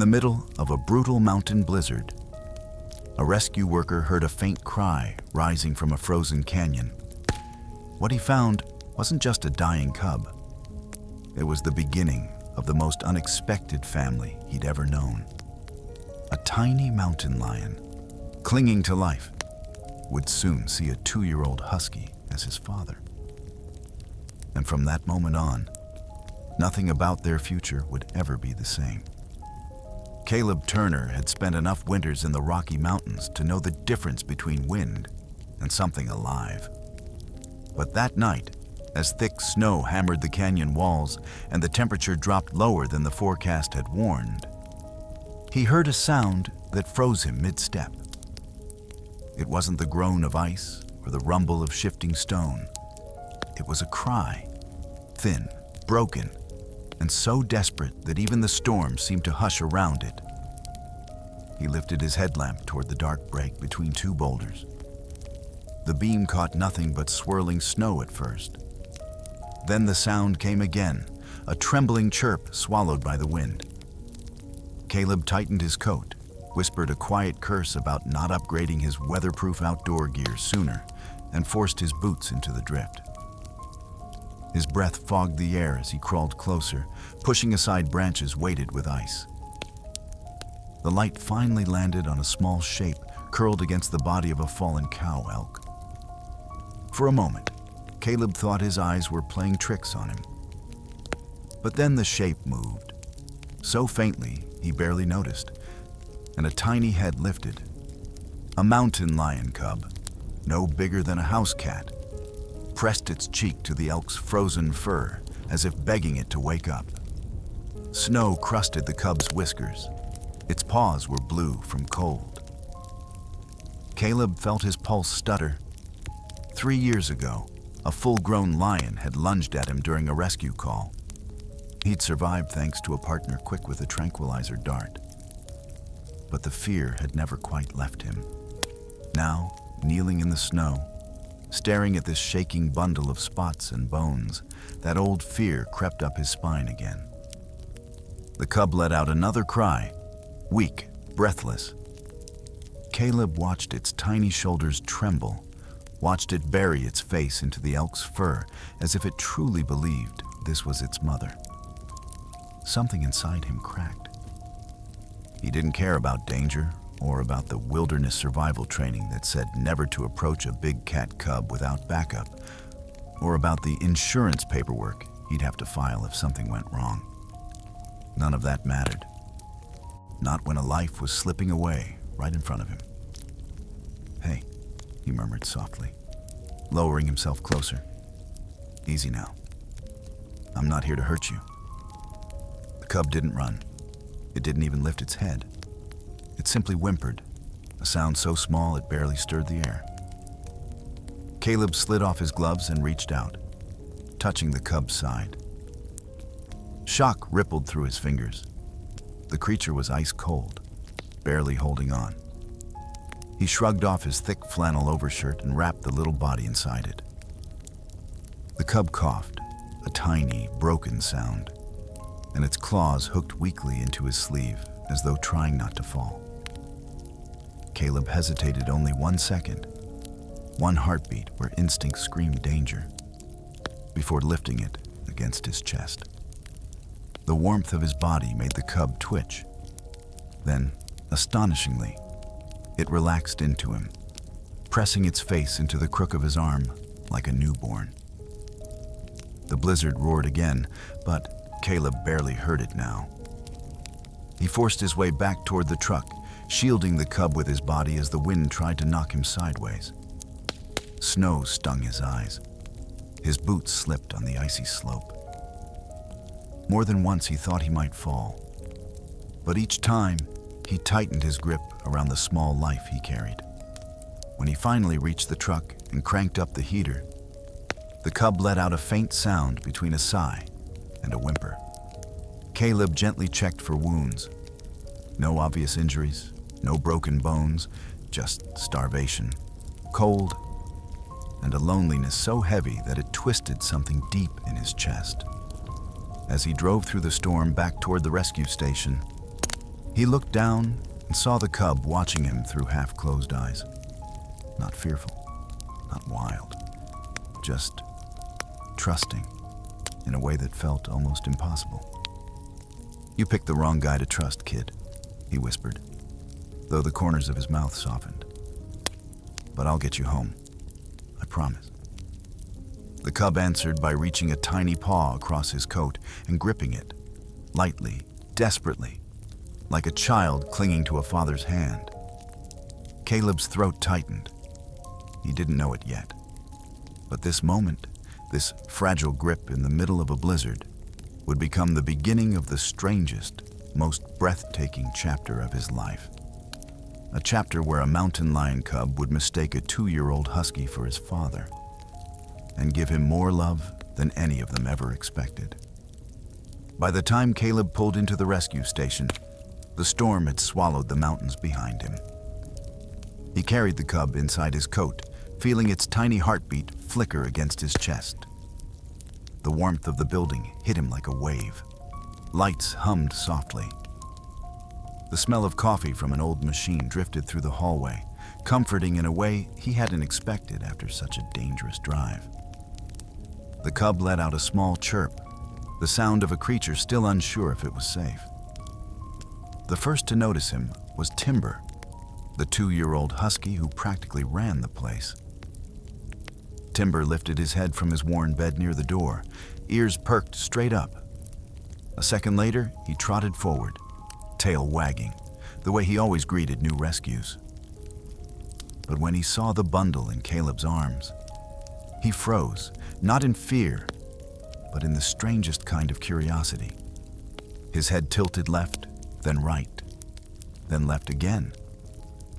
the middle of a brutal mountain blizzard, a rescue worker heard a faint cry rising from a frozen canyon. What he found wasn't just a dying cub. It was the beginning of the most unexpected family he'd ever known. A tiny mountain lion, clinging to life, would soon see a 2-year-old husky as his father. And from that moment on, nothing about their future would ever be the same. Caleb Turner had spent enough winters in the Rocky Mountains to know the difference between wind and something alive. But that night, as thick snow hammered the canyon walls and the temperature dropped lower than the forecast had warned, he heard a sound that froze him mid-step. It wasn't the groan of ice or the rumble of shifting stone. It was a cry, thin, broken, and so desperate that even the storm seemed to hush around it. He lifted his headlamp toward the dark break between 2 boulders. The beam caught nothing but swirling snow at first. Then the sound came again, a trembling chirp swallowed by the wind. Caleb tightened his coat, whispered a quiet curse about not upgrading his weatherproof outdoor gear sooner, and forced his boots into the drift. His breath fogged the air as he crawled closer, pushing aside branches weighted with ice. The light finally landed on a small shape curled against the body of a fallen cow elk. For a moment, Caleb thought his eyes were playing tricks on him. But then the shape moved, so faintly he barely noticed, and a tiny head lifted. A mountain lion cub, no bigger than a house cat, pressed its cheek to the elk's frozen fur as if begging it to wake up. Snow crusted the cub's whiskers. Its paws were blue from cold. Caleb felt his pulse stutter. 3 years ago, a full-grown lion had lunged at him during a rescue call. He'd survived thanks to a partner quick with a tranquilizer dart. But the fear had never quite left him. Now, kneeling in the snow, staring at this shaking bundle of spots and bones, that old fear crept up his spine again. The cub let out another cry, weak, breathless. Caleb watched its tiny shoulders tremble, watched it bury its face into the elk's fur as if it truly believed this was its mother. Something inside him cracked. He didn't care about danger or about the wilderness survival training that said never to approach a big cat cub without backup, or about the insurance paperwork he'd have to file if something went wrong. None of that mattered. Not when a life was slipping away right in front of him. "Hey," he murmured softly, lowering himself closer. "Easy now. I'm not here to hurt you." The cub didn't run. It didn't even lift its head. It simply whimpered, a sound so small it barely stirred the air. Caleb slid off his gloves and reached out, touching the cub's side. Shock rippled through his fingers. The creature was ice cold, barely holding on. He shrugged off his thick flannel overshirt and wrapped the little body inside it. The cub coughed, a tiny, broken sound, and its claws hooked weakly into his sleeve as though trying not to fall. Caleb hesitated only 1 second, 1 heartbeat where instinct screamed danger, before lifting it against his chest. The warmth of his body made the cub twitch. Then, astonishingly, it relaxed into him, pressing its face into the crook of his arm like a newborn. The blizzard roared again, but Caleb barely heard it now. He forced his way back toward the truck, shielding the cub with his body as the wind tried to knock him sideways. Snow stung his eyes. His boots slipped on the icy slope. More than once he thought he might fall, but each time he tightened his grip around the small life he carried. When he finally reached the truck and cranked up the heater, the cub let out a faint sound between a sigh and a whimper. Caleb gently checked for wounds. No obvious injuries, no broken bones, just starvation, cold, and a loneliness so heavy that it twisted something deep in his chest. As he drove through the storm back toward the rescue station, He looked down and saw the cub watching him through half-closed eyes. Not fearful, not wild, just trusting in a way that felt almost impossible. "You picked the wrong guy to trust, kid," he whispered, though the corners of his mouth softened. "But I'll get you home, I promise." The cub answered by reaching a tiny paw across his coat and gripping it, lightly, desperately, like a child clinging to a father's hand. Caleb's throat tightened. He didn't know it yet. But this moment, this fragile grip in the middle of a blizzard, would become the beginning of the strangest, most breathtaking chapter of his life. A chapter where a mountain lion cub would mistake a 2-year-old husky for his father and give him more love than any of them ever expected. By the time Caleb pulled into the rescue station, the storm had swallowed the mountains behind him. He carried the cub inside his coat, feeling its tiny heartbeat flicker against his chest. The warmth of the building hit him like a wave. Lights hummed softly. The smell of coffee from an old machine drifted through the hallway, comforting in a way he hadn't expected after such a dangerous drive. The cub let out a small chirp, the sound of a creature still unsure if it was safe. The first to notice him was Timber, the 2-year-old husky who practically ran the place. Timber lifted his head from his worn bed near the door, ears perked straight up. A second later, he trotted forward, tail wagging, the way he always greeted new rescues. But when he saw the bundle in Caleb's arms, he froze, not in fear, but in the strangest kind of curiosity. His head tilted left, then right, then left again,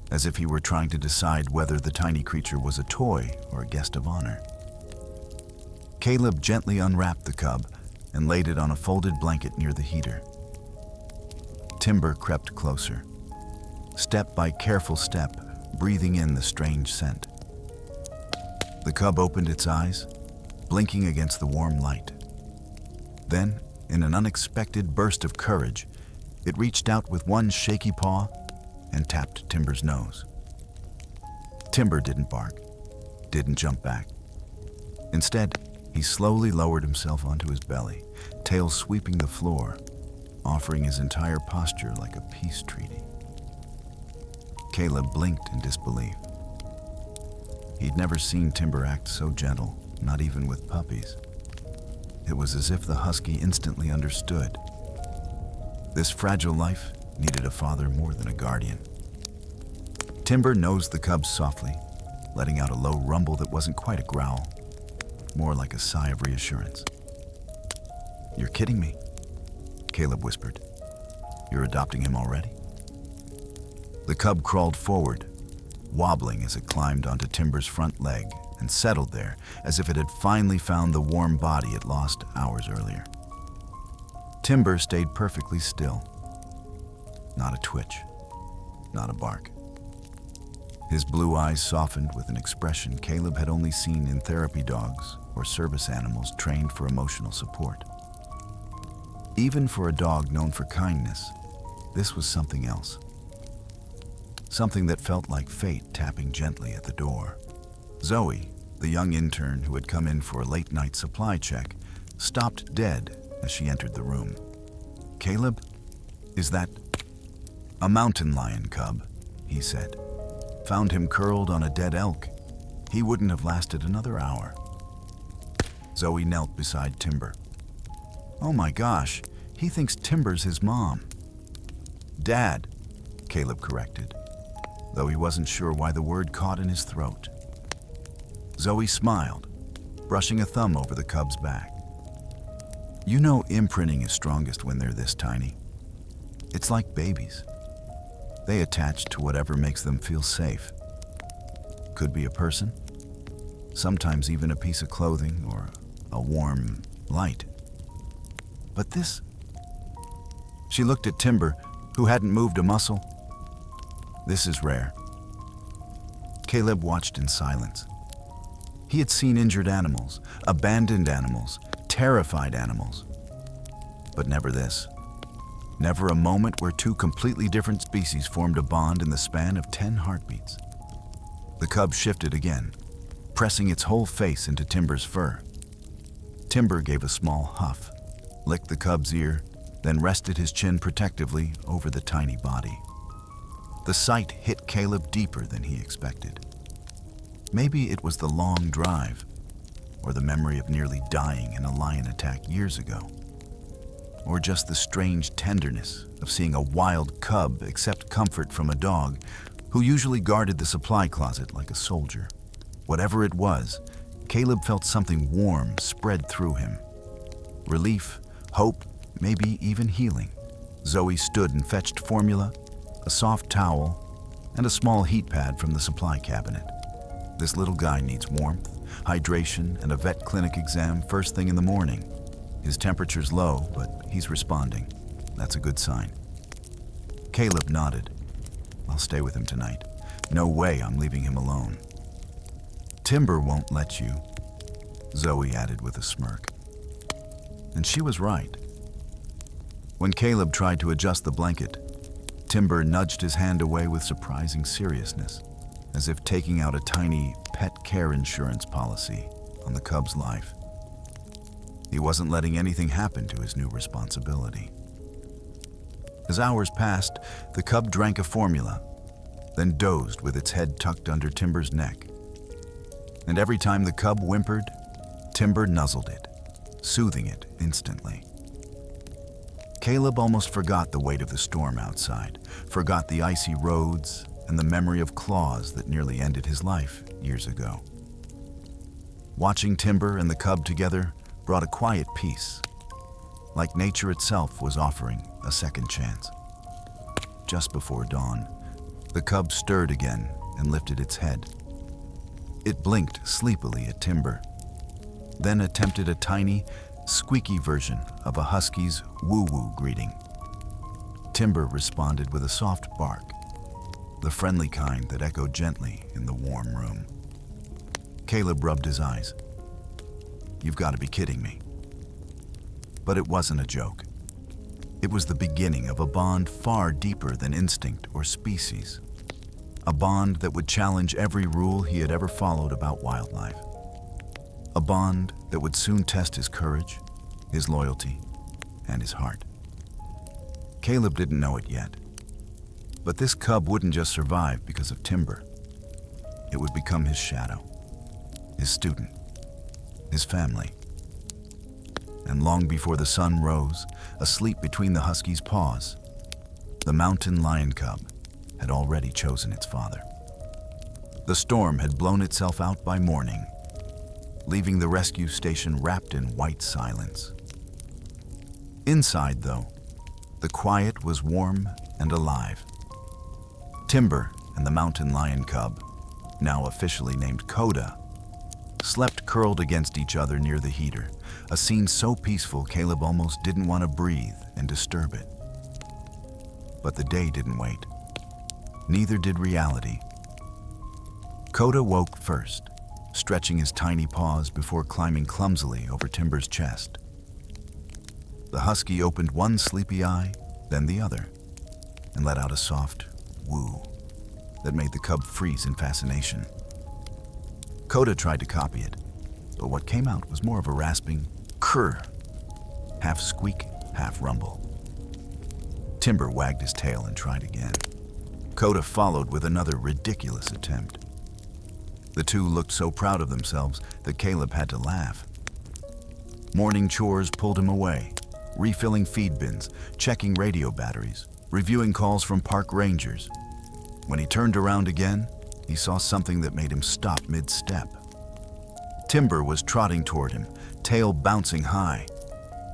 as if he were trying to decide whether the tiny creature was a toy or a guest of honor. Caleb gently unwrapped the cub and laid it on a folded blanket near the heater. Timber crept closer, step by careful step, breathing in the strange scent. The cub opened its eyes, blinking against the warm light. Then, in an unexpected burst of courage, it reached out with one shaky paw and tapped Timber's nose. Timber didn't bark, didn't jump back. Instead, he slowly lowered himself onto his belly, tail sweeping the floor, offering his entire posture like a peace treaty. Caleb blinked in disbelief. He'd never seen Timber act so gentle, not even with puppies. It was as if the husky instantly understood. This fragile life needed a father more than a guardian. Timber nosed the cub softly, letting out a low rumble that wasn't quite a growl, more like a sigh of reassurance. "You're kidding me," Caleb whispered. "You're adopting him already?" The cub crawled forward, wobbling as it climbed onto Timber's front leg and settled there as if it had finally found the warm body it lost hours earlier. Timber stayed perfectly still. Not a twitch, not a bark. His blue eyes softened with an expression Caleb had only seen in therapy dogs or service animals trained for emotional support. Even for a dog known for kindness, this was something else. Something that felt like fate tapping gently at the door. Zoe, the young intern who had come in for a late-night supply check, stopped dead as she entered the room. "Caleb, is that—" "A mountain lion cub," he said. "Found him curled on a dead elk. He wouldn't have lasted another hour." Zoe knelt beside Timber. "Oh my gosh, he thinks Timber's his mom." "Dad," Caleb corrected, though he wasn't sure why the word caught in his throat. Zoe smiled, brushing a thumb over the cub's back. "You know imprinting is strongest when they're this tiny. It's like babies. They attach to whatever makes them feel safe. Could be a person, sometimes even a piece of clothing or a warm light. But this..." She looked at Timber, who hadn't moved a muscle. "This is rare." Caleb watched in silence. He had seen injured animals, abandoned animals, terrified animals, but never this. Never a moment where two completely different species formed a bond in the span of 10 heartbeats. The cub shifted again, pressing its whole face into Timber's fur. Timber gave a small huff, licked the cub's ear, then rested his chin protectively over the tiny body. The sight hit Caleb deeper than he expected. Maybe it was the long drive, or the memory of nearly dying in a lion attack years ago, or just the strange tenderness of seeing a wild cub accept comfort from a dog who usually guarded the supply closet like a soldier. Whatever it was, Caleb felt something warm spread through him. Relief, hope, maybe even healing. Zoe stood and fetched formula, a soft towel, and a small heat pad from the supply cabinet. This little guy needs warmth, hydration, and a vet clinic exam first thing in the morning. His temperature's low, but he's responding. That's a good sign. Caleb nodded. I'll stay with him tonight. No way I'm leaving him alone. Timber won't let you, Zoe added with a smirk. And she was right. When Caleb tried to adjust the blanket, Timber nudged his hand away with surprising seriousness, as if taking out a tiny pet care insurance policy on the cub's life. He wasn't letting anything happen to his new responsibility. As hours passed, the cub drank a formula, then dozed with its head tucked under Timber's neck. And every time the cub whimpered, Timber nuzzled it, soothing it instantly. Caleb almost forgot the weight of the storm outside, forgot the icy roads and the memory of claws that nearly ended his life years ago. Watching Timber and the cub together brought a quiet peace, like nature itself was offering a second chance. Just before dawn, the cub stirred again and lifted its head. It blinked sleepily at Timber, then attempted a tiny, squeaky version of a husky's woo-woo greeting. Timber responded with a soft bark, the friendly kind that echoed gently in the warm room. Caleb rubbed his eyes. You've got to be kidding me. But it wasn't a joke. It was the beginning of a bond far deeper than instinct or species. A bond that would challenge every rule he had ever followed about wildlife. A bond that would soon test his courage, his loyalty, and his heart. Caleb didn't know it yet, but this cub wouldn't just survive because of Timber. It would become his shadow, his student, his family. And long before the sun rose, asleep between the husky's paws, the mountain lion cub had already chosen its father. The storm had blown itself out by morning, leaving the rescue station wrapped in white silence. Inside, though, the quiet was warm and alive. Timber and the mountain lion cub, now officially named Coda, slept curled against each other near the heater, a scene so peaceful Caleb almost didn't want to breathe and disturb it. But the day didn't wait. Neither did reality. Coda woke first, stretching his tiny paws before climbing clumsily over Timber's chest. The husky opened one sleepy eye, then the other, and let out a soft woo that made the cub freeze in fascination. Coda tried to copy it, but what came out was more of a rasping kurr, half squeak, half rumble. Timber wagged his tail and tried again. Coda followed with another ridiculous attempt. The two looked so proud of themselves that Caleb had to laugh. Morning chores pulled him away, refilling feed bins, checking radio batteries, reviewing calls from park rangers. When he turned around again, he saw something that made him stop mid-step. Timber was trotting toward him, tail bouncing high,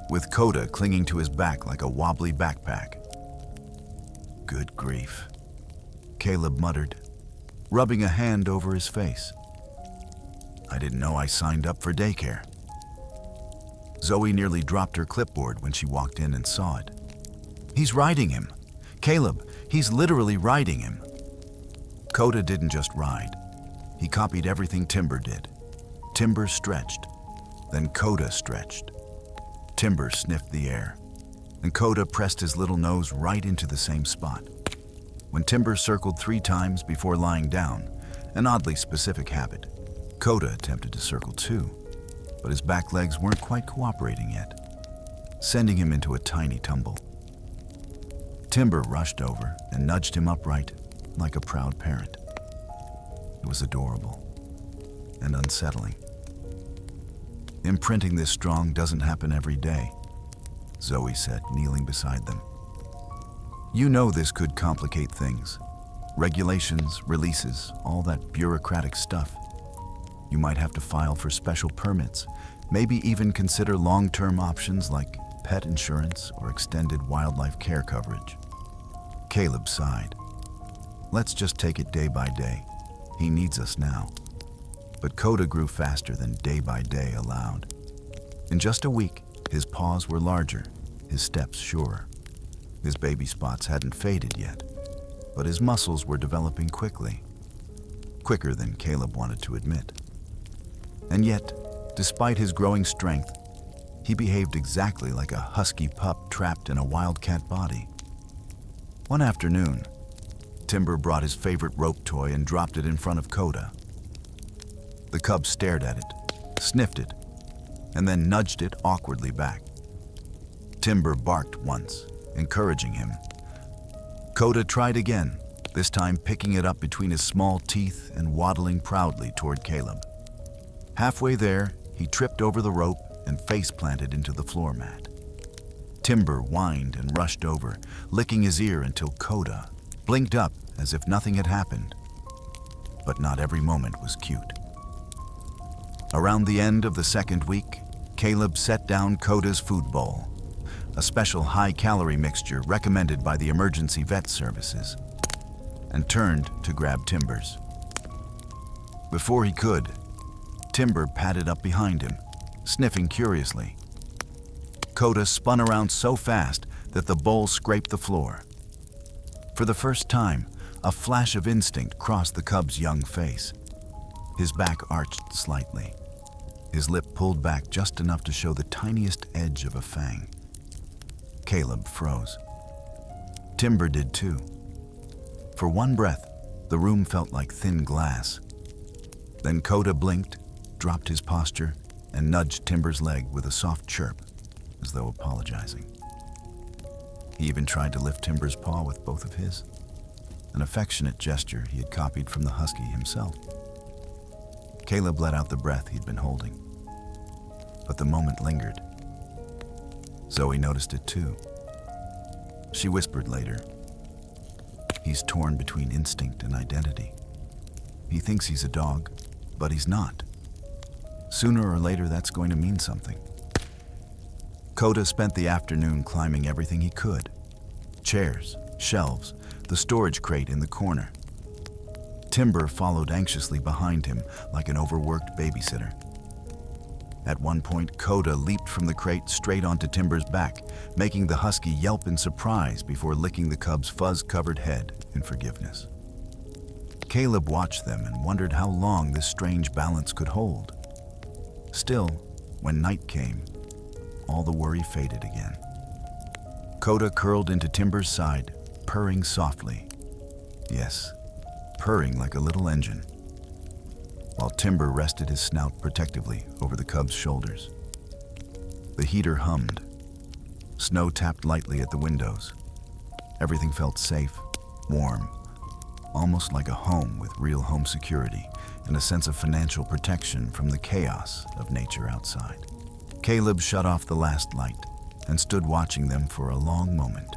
with Coda clinging to his back like a wobbly backpack. Good grief, Caleb muttered, rubbing a hand over his face. I didn't know I signed up for daycare. Zoe nearly dropped her clipboard when she walked in and saw it. He's riding him. Caleb, he's literally riding him. Coda didn't just ride. He copied everything Timber did. Timber stretched, then Coda stretched. Timber sniffed the air. and Coda pressed his little nose right into the same spot. When Timber circled 3 times before lying down, an oddly specific habit, Coda attempted to circle too, but his back legs weren't quite cooperating yet, sending him into a tiny tumble. Timber rushed over and nudged him upright like a proud parent. It was adorable and unsettling. Imprinting this strong doesn't happen every day, Zoe said, kneeling beside them. You know this could complicate things. Regulations, releases, all that bureaucratic stuff. You might have to file for special permits, maybe even consider long-term options like pet insurance or extended wildlife care coverage. Caleb sighed. Let's just take it day by day. He needs us now. But Coda grew faster than day by day allowed. In just a week, his paws were larger, his steps surer. His baby spots hadn't faded yet, but his muscles were developing quickly. Quicker than Caleb wanted to admit. And yet, despite his growing strength, he behaved exactly like a husky pup trapped in a wildcat body. One afternoon, Timber brought his favorite rope toy and dropped it in front of Coda. The cub stared at it, sniffed it, and then nudged it awkwardly back. Timber barked once, encouraging him. Coda tried again, this time picking it up between his small teeth and waddling proudly toward Caleb. Halfway there, he tripped over the rope and face-planted into the floor mat. Timber whined and rushed over, licking his ear until Coda blinked up as if nothing had happened. But not every moment was cute. Around the end of the second week, Caleb set down Coda's food bowl, a special high-calorie mixture recommended by the emergency vet services, and turned to grab Timber's. Before he could, Timber padded up behind him, sniffing curiously. Coda spun around so fast that the bowl scraped the floor. For the first time, a flash of instinct crossed the cub's young face. His back arched slightly. His lip pulled back just enough to show the tiniest edge of a fang. Caleb froze. Timber did too. For one breath, the room felt like thin glass. Then Coda blinked, dropped his posture, and nudged Timber's leg with a soft chirp, as though apologizing. He even tried to lift Timber's paw with both of his, an affectionate gesture he had copied from the Husky himself. Caleb let out the breath he'd been holding, but the moment lingered. Zoe noticed it too. She whispered later, "He's torn between instinct and identity. He thinks he's a dog, but he's not. Sooner or later, that's going to mean something." Coda spent the afternoon climbing everything he could. Chairs, shelves, the storage crate in the corner. Timber followed anxiously behind him like an overworked babysitter. At one point, Coda leaped from the crate straight onto Timber's back, making the Husky yelp in surprise before licking the cub's fuzz-covered head in forgiveness. Caleb watched them and wondered how long this strange balance could hold. Still, when night came, all the worry faded again. Coda curled into Timber's side, purring softly. Yes, purring like a little engine, while Timber rested his snout protectively over the cub's shoulders. The heater hummed. Snow tapped lightly at the windows. Everything felt safe, warm, almost like a home with real home security and a sense of financial protection from the chaos of nature outside. Caleb shut off the last light and stood watching them for a long moment.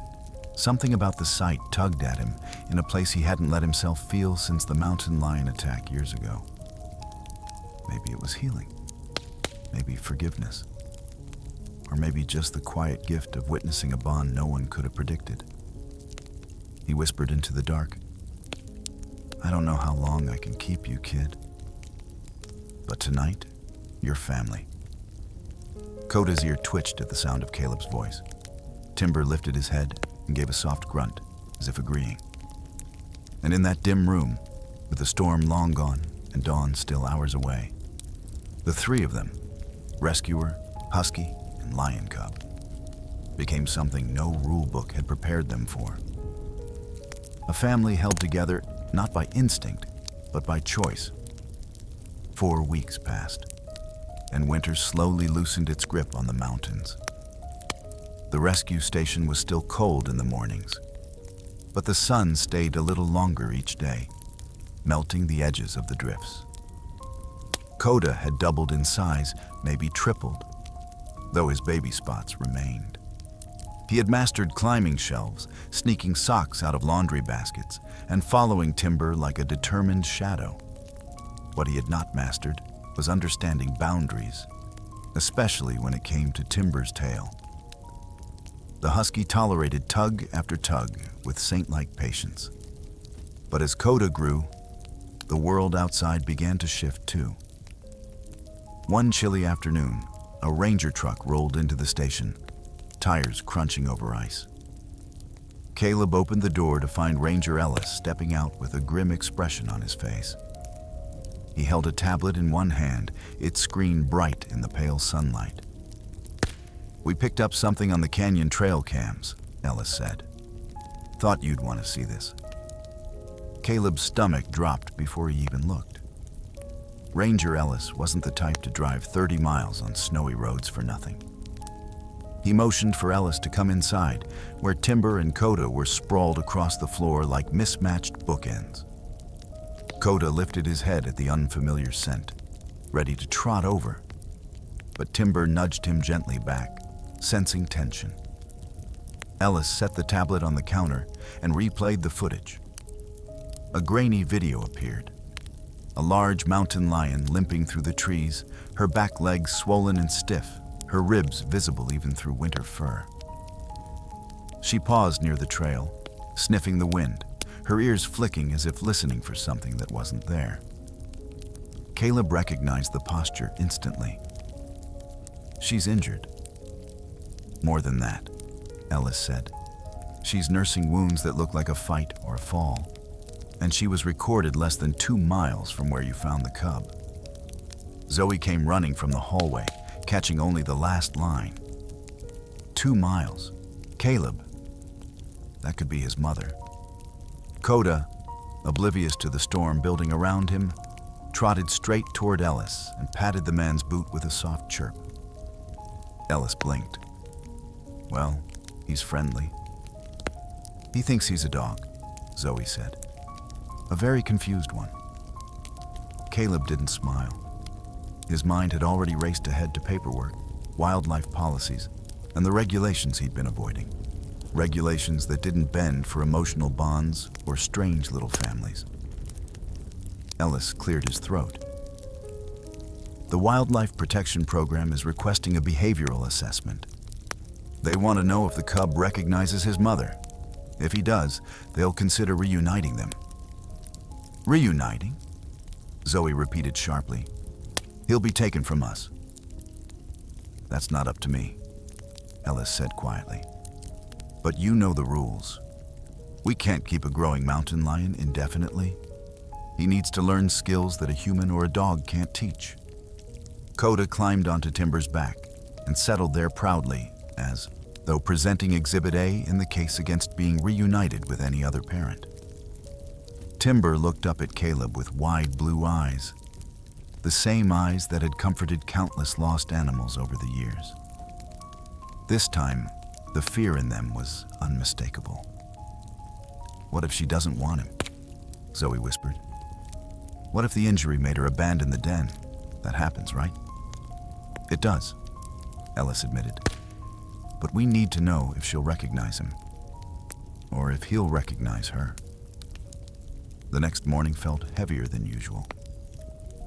Something about the sight tugged at him in a place he hadn't let himself feel since the mountain lion attack years ago. Maybe it was healing, maybe forgiveness, or maybe just the quiet gift of witnessing a bond no one could have predicted. He whispered into the dark, "I don't know how long I can keep you, kid, but tonight, you're family." Coda's ear twitched at the sound of Caleb's voice. Timber lifted his head and gave a soft grunt, as if agreeing. And in that dim room, with the storm long gone and dawn still hours away, the three of them, rescuer, husky, and lion cub, became something no rule book had prepared them for. A family held together not by instinct, but by choice. 4 weeks passed, and winter slowly loosened its grip on the mountains. The rescue station was still cold in the mornings, but the sun stayed a little longer each day, melting the edges of the drifts. Coda had doubled in size, maybe tripled, though his baby spots remained. He had mastered climbing shelves, sneaking socks out of laundry baskets, and following Timber like a determined shadow. What he had not mastered was understanding boundaries, especially when it came to Timber's tail. The Husky tolerated tug after tug with saint-like patience. But as Coda grew, the world outside began to shift too. One chilly afternoon, a ranger truck rolled into the station, tires crunching over ice. Caleb opened the door to find Ranger Ellis stepping out with a grim expression on his face. He held a tablet in one hand, its screen bright in the pale sunlight. "We picked up something on the canyon trail cams," Ellis said. "Thought you'd want to see this." Caleb's stomach dropped before he even looked. Ranger Ellis wasn't the type to drive 30 miles on snowy roads for nothing. He motioned for Ellis to come inside, where Timber and Coda were sprawled across the floor like mismatched bookends. Coda lifted his head at the unfamiliar scent, ready to trot over, but Timber nudged him gently back, sensing tension. Ellis set the tablet on the counter and replayed the footage. A grainy video appeared. A large mountain lion limping through the trees, her back legs swollen and stiff, her ribs visible even through winter fur. She paused near the trail, sniffing the wind, her ears flicking as if listening for something that wasn't there. Caleb recognized the posture instantly. "She's injured." "More than that," Ellis said. "She's nursing wounds that look like a fight or a fall. And she was recorded less than 2 miles from where you found the cub." Zoe came running from the hallway, catching only the last line. 2 miles. Caleb. That could be his mother. Coda, oblivious to the storm building around him, trotted straight toward Ellis and patted the man's boot with a soft chirp. Ellis blinked. "Well, he's friendly." "He thinks he's a dog," Zoe said. "A very confused one." Caleb didn't smile. His mind had already raced ahead to paperwork, wildlife policies, and the regulations he'd been avoiding. Regulations that didn't bend for emotional bonds or strange little families. Ellis cleared his throat. "The Wildlife Protection Program is requesting a behavioral assessment. They want to know if the cub recognizes his mother. If he does, they'll consider reuniting them." "Reuniting?" Zoe repeated sharply. "He'll be taken from us." "That's not up to me," Ellis said quietly. "But you know the rules. We can't keep a growing mountain lion indefinitely. He needs to learn skills that a human or a dog can't teach." Coda climbed onto Timber's back and settled there proudly, as though presenting Exhibit A in the case against being reunited with any other parent. Timber looked up at Caleb with wide blue eyes, the same eyes that had comforted countless lost animals over the years. This time, the fear in them was unmistakable. "What if she doesn't want him?" Zoe whispered. "What if the injury made her abandon the den? That happens, right?" "It does," Ellis admitted. "But we need to know if she'll recognize him, or if he'll recognize her." The next morning felt heavier than usual.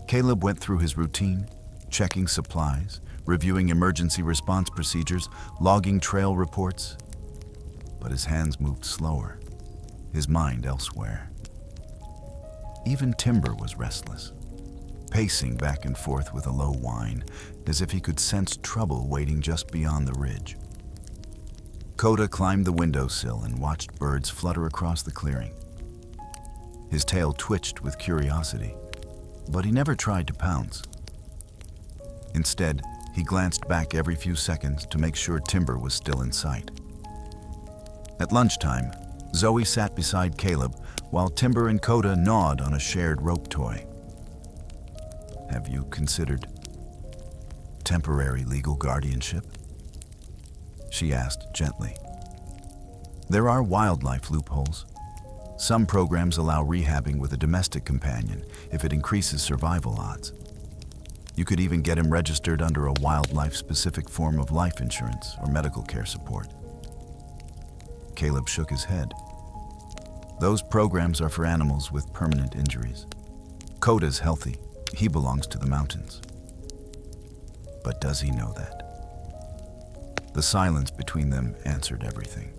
Caleb went through his routine, checking supplies, reviewing emergency response procedures, logging trail reports. But his hands moved slower, his mind elsewhere. Even Timber was restless, pacing back and forth with a low whine, as if he could sense trouble waiting just beyond the ridge. Coda climbed the windowsill and watched birds flutter across the clearing. His tail twitched with curiosity, but he never tried to pounce. Instead, He glanced back every few seconds to make sure Timber was still in sight. At lunchtime, Zoe sat beside Caleb while Timber and Coda gnawed on a shared rope toy. "Have you considered temporary legal guardianship?" she asked gently. "There are wildlife loopholes. Some programs allow rehabbing with a domestic companion if it increases survival odds. You could even get him registered under a wildlife-specific form of life insurance or medical care support." Caleb shook his head. "Those programs are for animals with permanent injuries. Coda's healthy. He belongs to the mountains." But does he know that? The silence between them answered everything.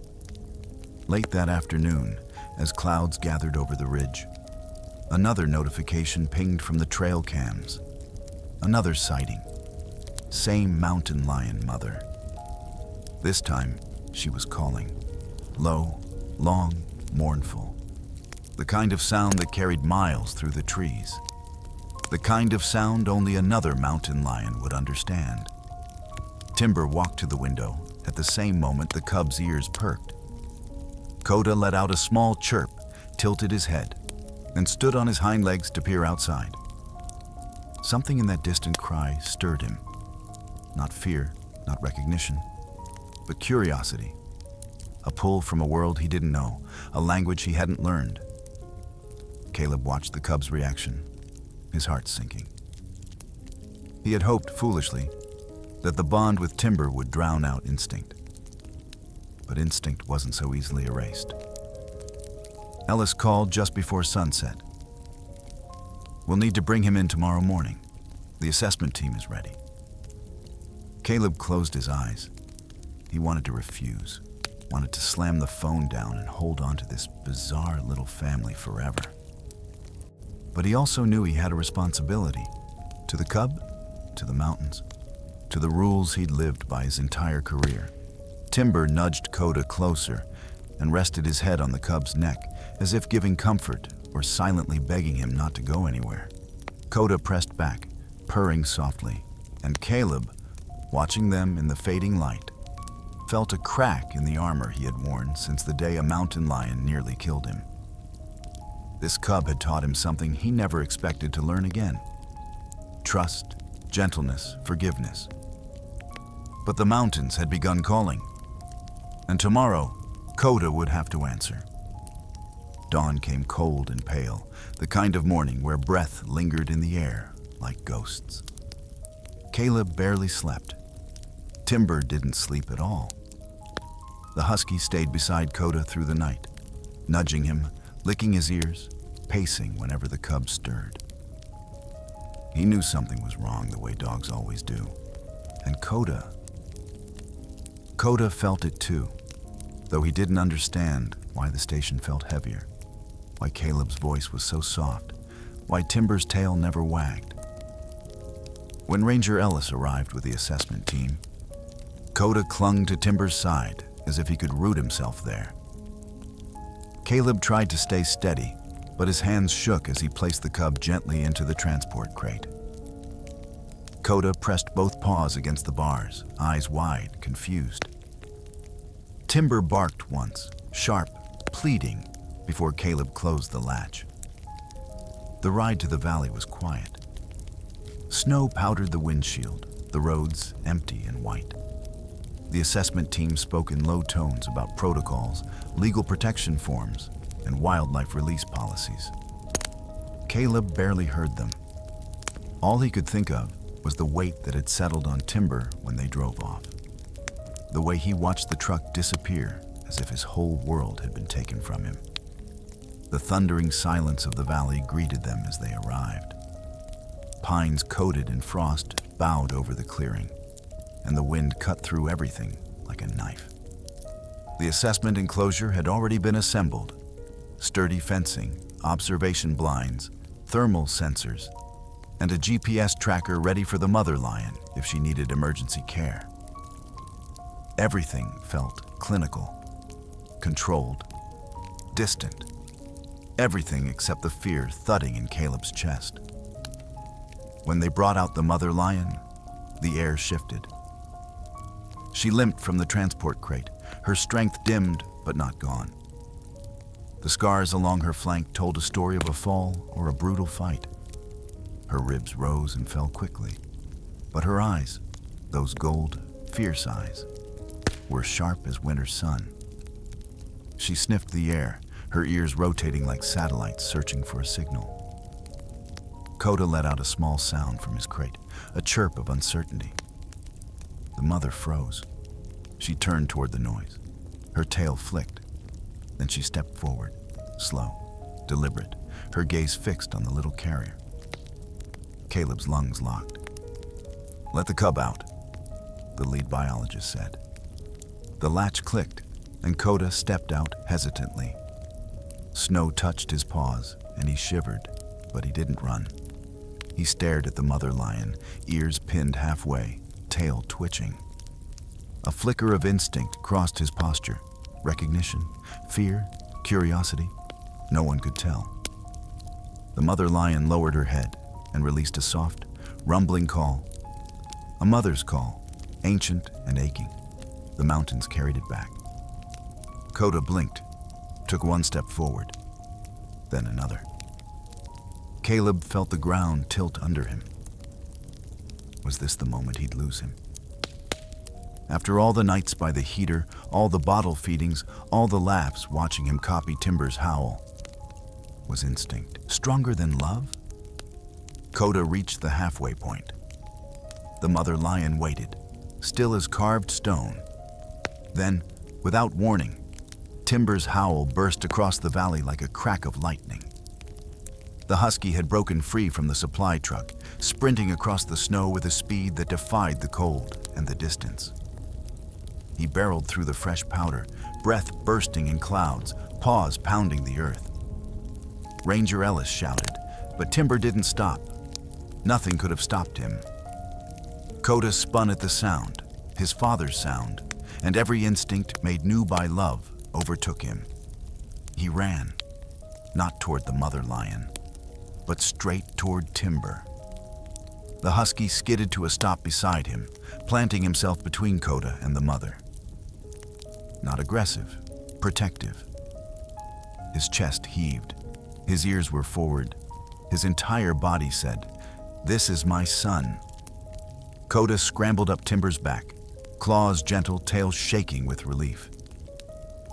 Late that afternoon, as clouds gathered over the ridge, another notification pinged from the trail cams. Another sighting. Same mountain lion mother. This time, she was calling. Low, long, mournful. The kind of sound that carried miles through the trees. The kind of sound only another mountain lion would understand. Timber walked to the window. At the same moment, the cub's ears perked. Coda let out a small chirp, tilted his head, and stood on his hind legs to peer outside. Something in that distant cry stirred him. Not fear, not recognition, but curiosity. A pull from a world he didn't know, a language he hadn't learned. Caleb watched the cub's reaction, his heart sinking. He had hoped, foolishly, that the bond with Timber would drown out instinct. But instinct wasn't so easily erased. Ellis called just before sunset. "We'll need to bring him in tomorrow morning. The assessment team is ready." Caleb closed his eyes. He wanted to refuse, wanted to slam the phone down and hold on to this bizarre little family forever. But he also knew he had a responsibility to the cub, to the mountains, to the rules he'd lived by his entire career. Timber nudged Coda closer and rested his head on the cub's neck, as if giving comfort or silently begging him not to go anywhere. Coda pressed back, purring softly, and Caleb, watching them in the fading light, felt a crack in the armor he had worn since the day a mountain lion nearly killed him. This cub had taught him something he never expected to learn again: trust, gentleness, forgiveness. But the mountains had begun calling, and tomorrow, Coda would have to answer. Dawn came cold and pale, the kind of morning where breath lingered in the air like ghosts. Caleb barely slept. Timber didn't sleep at all. The Husky stayed beside Coda through the night, nudging him, licking his ears, pacing whenever the cub stirred. He knew something was wrong, the way dogs always do. And Coda felt it too, though he didn't understand why the station felt heavier, why Caleb's voice was so soft, why Timber's tail never wagged. When Ranger Ellis arrived with the assessment team, Coda clung to Timber's side as if he could root himself there. Caleb tried to stay steady, but his hands shook as he placed the cub gently into the transport crate. Coda pressed both paws against the bars, eyes wide, confused. Timber barked once, sharp, pleading, before Caleb closed the latch. The ride to the valley was quiet. Snow powdered the windshield, the roads empty and white. The assessment team spoke in low tones about protocols, legal protection forms, and wildlife release policies. Caleb barely heard them. All he could think of was the weight that had settled on Timber when they drove off. The way he watched the truck disappear as if his whole world had been taken from him. The thundering silence of the valley greeted them as they arrived. Pines coated in frost bowed over the clearing, and the wind cut through everything like a knife. The assessment enclosure had already been assembled. Sturdy fencing, observation blinds, thermal sensors, and a GPS tracker ready for the mother lion if she needed emergency care. Everything felt clinical, controlled, distant. Everything except the fear thudding in Caleb's chest. When they brought out the mother lion, The air shifted. She limped from the transport crate, her strength dimmed but not gone. The scars along her flank told a story of a fall or a brutal fight. Her ribs rose and fell quickly, but her eyes, those gold, fierce eyes, were sharp as winter sun. She sniffed the air, her ears rotating like satellites searching for a signal. Coda let out a small sound from his crate, a chirp of uncertainty. The mother froze. She turned toward the noise. Her tail flicked. Then she stepped forward, slow, deliberate, her gaze fixed on the little carrier. Caleb's lungs locked. "Let the cub out," the lead biologist said. The latch clicked, and Coda stepped out hesitantly. Snow touched his paws, and he shivered, but he didn't run. He stared at the mother lion, ears pinned halfway, tail twitching. A flicker of instinct crossed his posture. Recognition, fear, curiosity, no one could tell. The mother lion lowered her head and released a soft, rumbling call. A mother's call, ancient and aching. The mountains carried it back. Coda blinked, took one step forward, then another. Caleb felt the ground tilt under him. Was this the moment he'd lose him? After all the nights by the heater, all the bottle feedings, all the laughs watching him copy Timber's howl, was instinct stronger than love? Coda reached the halfway point. The mother lion waited, still as carved stone. Then, without warning, Timber's howl burst across the valley like a crack of lightning. The husky had broken free from the supply truck, sprinting across the snow with a speed that defied the cold and the distance. He barreled through the fresh powder, breath bursting in clouds, paws pounding the earth. Ranger Ellis shouted, but Timber didn't stop. Nothing could have stopped him. Coda spun at the sound, his father's sound, and every instinct made new by love overtook him. He ran, not toward the mother lion, but straight toward Timber. The husky skidded to a stop beside him, planting himself between Coda and the mother. Not aggressive, protective. His chest heaved, his ears were forward, his entire body said, "This is my son." Coda scrambled up Timber's back, claws gentle, tail shaking with relief.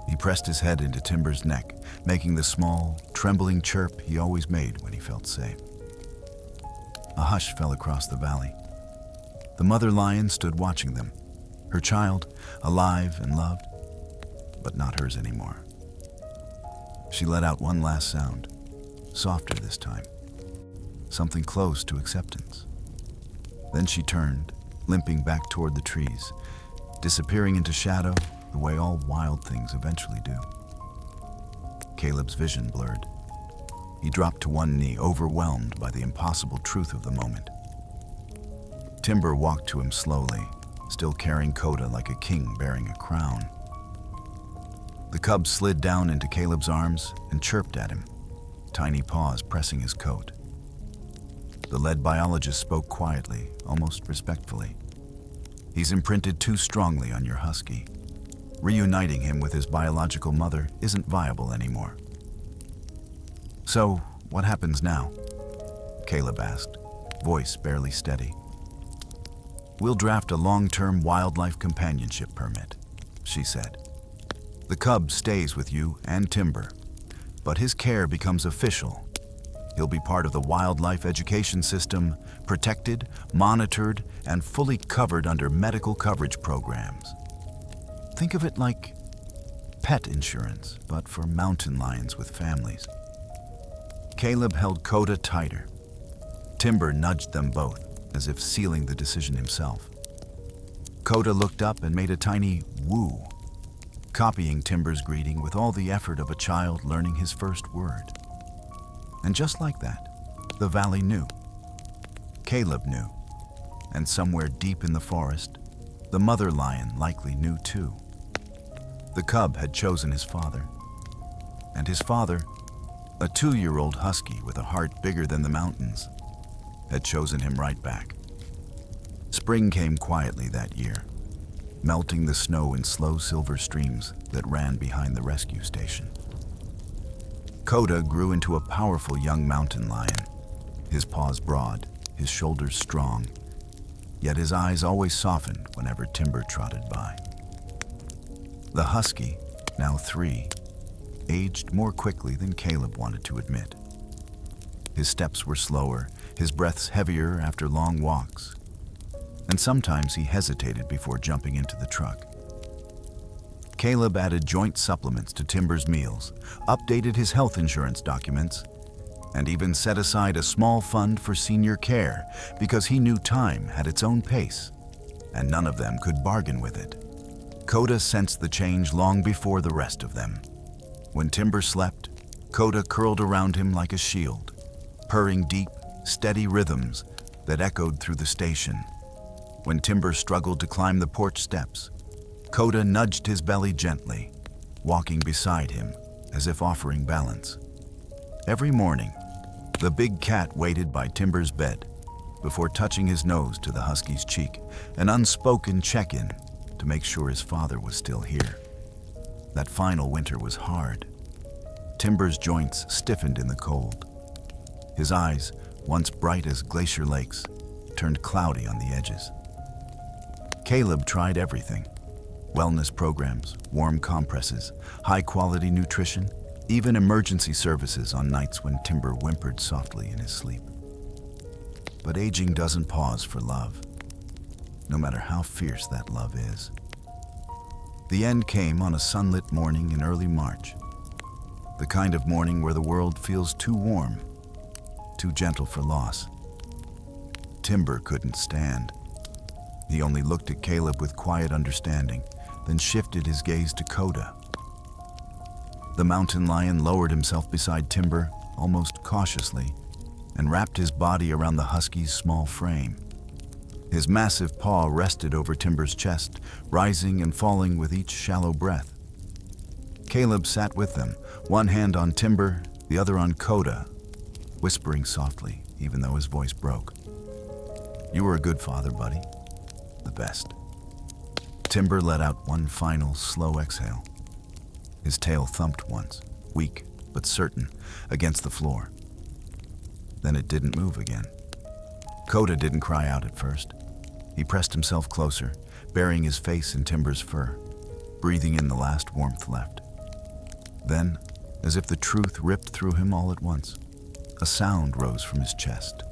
He pressed his head into Timber's neck, making the small, trembling chirp he always made when he felt safe. A hush fell across the valley. The mother lion stood watching them, her child, alive and loved, but not hers anymore. She let out one last sound, softer this time, something close to acceptance. Then she turned, limping back toward the trees, disappearing into shadow the way all wild things eventually do. Caleb's vision blurred. He dropped to one knee, overwhelmed by the impossible truth of the moment. Timber walked to him slowly, still carrying Coda like a king bearing a crown. The cub slid down into Caleb's arms and chirped at him, tiny paws pressing his coat. The lead biologist spoke quietly, almost respectfully. "He's imprinted too strongly on your husky. Reuniting him with his biological mother isn't viable anymore." "So, what happens now?" Caleb asked, voice barely steady. "We'll draft a long-term wildlife companionship permit," she said. "The cub stays with you and Timber, but his care becomes official. He'll be part of the wildlife education system, protected, monitored, and fully covered under medical coverage programs. Think of it like pet insurance, but for mountain lions with families." Caleb held Coda tighter. Timber nudged them both, as if sealing the decision himself. Coda looked up and made a tiny woo, copying Timber's greeting with all the effort of a child learning his first word. And just like that, the valley knew. Caleb knew. And somewhere deep in the forest, the mother lion likely knew too. The cub had chosen his father. And his father, a 2-year-old husky with a heart bigger than the mountains, had chosen him right back. Spring came quietly that year, melting the snow in slow silver streams that ran behind the rescue station. Coda grew into a powerful young mountain lion, his paws broad, his shoulders strong, yet his eyes always softened whenever Timber trotted by. The Husky, now 3, aged more quickly than Caleb wanted to admit. His steps were slower, his breaths heavier after long walks, and sometimes he hesitated before jumping into the truck. Caleb added joint supplements to Timber's meals, updated his health insurance documents, and even set aside a small fund for senior care because he knew time had its own pace, and none of them could bargain with it. Coda sensed the change long before the rest of them. When Timber slept, Coda curled around him like a shield, purring deep, steady rhythms that echoed through the station. When Timber struggled to climb the porch steps, Coda nudged his belly gently, walking beside him as if offering balance. Every morning, the big cat waited by Timber's bed before touching his nose to the Husky's cheek, an unspoken check-in to make sure his father was still here. That final winter was hard. Timber's joints stiffened in the cold. His eyes, once bright as glacier lakes, turned cloudy on the edges. Caleb tried everything: wellness programs, warm compresses, high-quality nutrition, even emergency services on nights when Timber whimpered softly in his sleep. But aging doesn't pause for love, no matter how fierce that love is. The end came on a sunlit morning in early March, the kind of morning where the world feels too warm, too gentle for loss. Timber couldn't stand. He only looked at Caleb with quiet understanding, then shifted his gaze to Coda. The mountain lion lowered himself beside Timber, almost cautiously, and wrapped his body around the Husky's small frame. His massive paw rested over Timber's chest, rising and falling with each shallow breath. Caleb sat with them, one hand on Timber, the other on Coda, whispering softly, even though his voice broke. "You were a good father, buddy. The best." Timber let out one final, slow exhale. His tail thumped once, weak but certain, against the floor. Then it didn't move again. Coda didn't cry out at first. He pressed himself closer, burying his face in Timber's fur, breathing in the last warmth left. Then, as if the truth ripped through him all at once, a sound rose from his chest.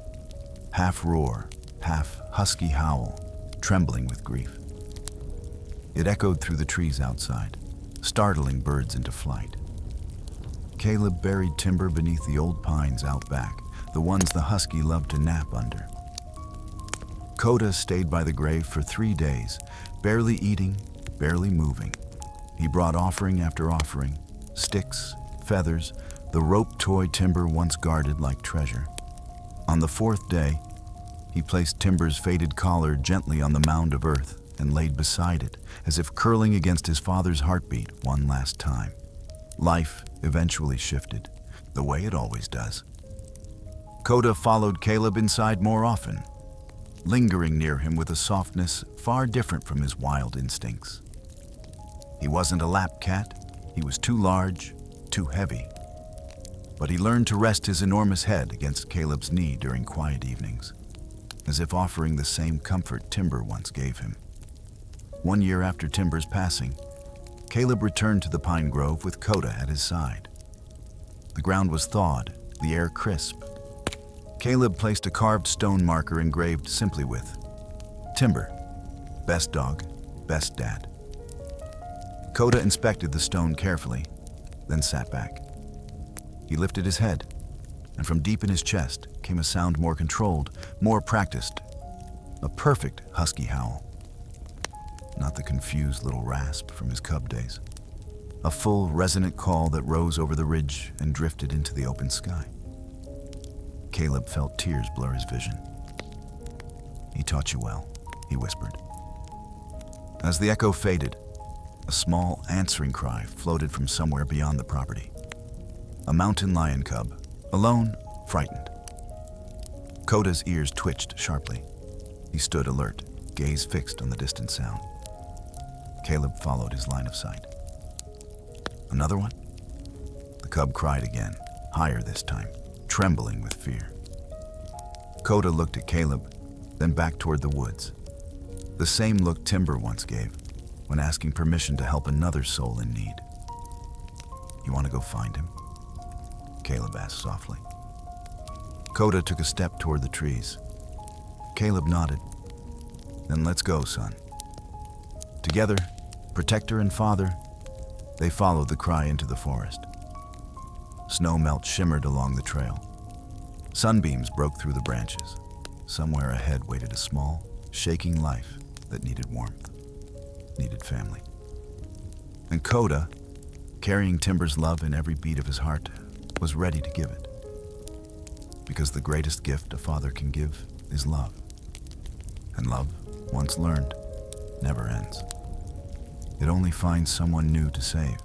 Half roar, half husky howl, trembling with grief. It echoed through the trees outside, startling birds into flight. Caleb buried Timber beneath the old pines out back, the ones the Husky loved to nap under. Coda stayed by the grave for 3 days, barely eating, barely moving. He brought offering after offering, sticks, feathers, the rope toy Timber once guarded like treasure. On the 4th day, he placed Timber's faded collar gently on the mound of earth and laid beside it, as if curling against his father's heartbeat one last time. Life eventually shifted, the way it always does. Coda followed Caleb inside more often, lingering near him with a softness far different from his wild instincts. He wasn't a lap cat, he was too large, too heavy. But he learned to rest his enormous head against Caleb's knee during quiet evenings, as if offering the same comfort Timber once gave him. 1 year after Timber's passing, Caleb returned to the pine grove with Coda at his side. The ground was thawed, the air crisp. Caleb placed a carved stone marker engraved simply with Timber, best dog, best dad. Coda inspected the stone carefully, then sat back. He lifted his head, and from deep in his chest came a sound more controlled, more practiced, a perfect husky howl. Not the confused little rasp from his cub days. A full, resonant call that rose over the ridge and drifted into the open sky. Caleb felt tears blur his vision. "He taught you well," he whispered. As the echo faded, a small answering cry floated from somewhere beyond the property. A mountain lion cub, alone, frightened. Coda's ears twitched sharply. He stood alert, gaze fixed on the distant sound. Caleb followed his line of sight. Another one? The cub cried again, higher this time, trembling with fear. Coda looked at Caleb, then back toward the woods. The same look Timber once gave when asking permission to help another soul in need. "You want to go find him?" Caleb asked softly. Coda took a step toward the trees. Caleb nodded. "Then let's go, son." Together, protector and father, they followed the cry into the forest. Snow melt shimmered along the trail. Sunbeams broke through the branches. Somewhere ahead waited a small, shaking life that needed warmth, needed family. And Coda, carrying Timber's love in every beat of his heart, was ready to give it. Because the greatest gift a father can give is love. And love, once learned, never ends. It only finds someone new to save.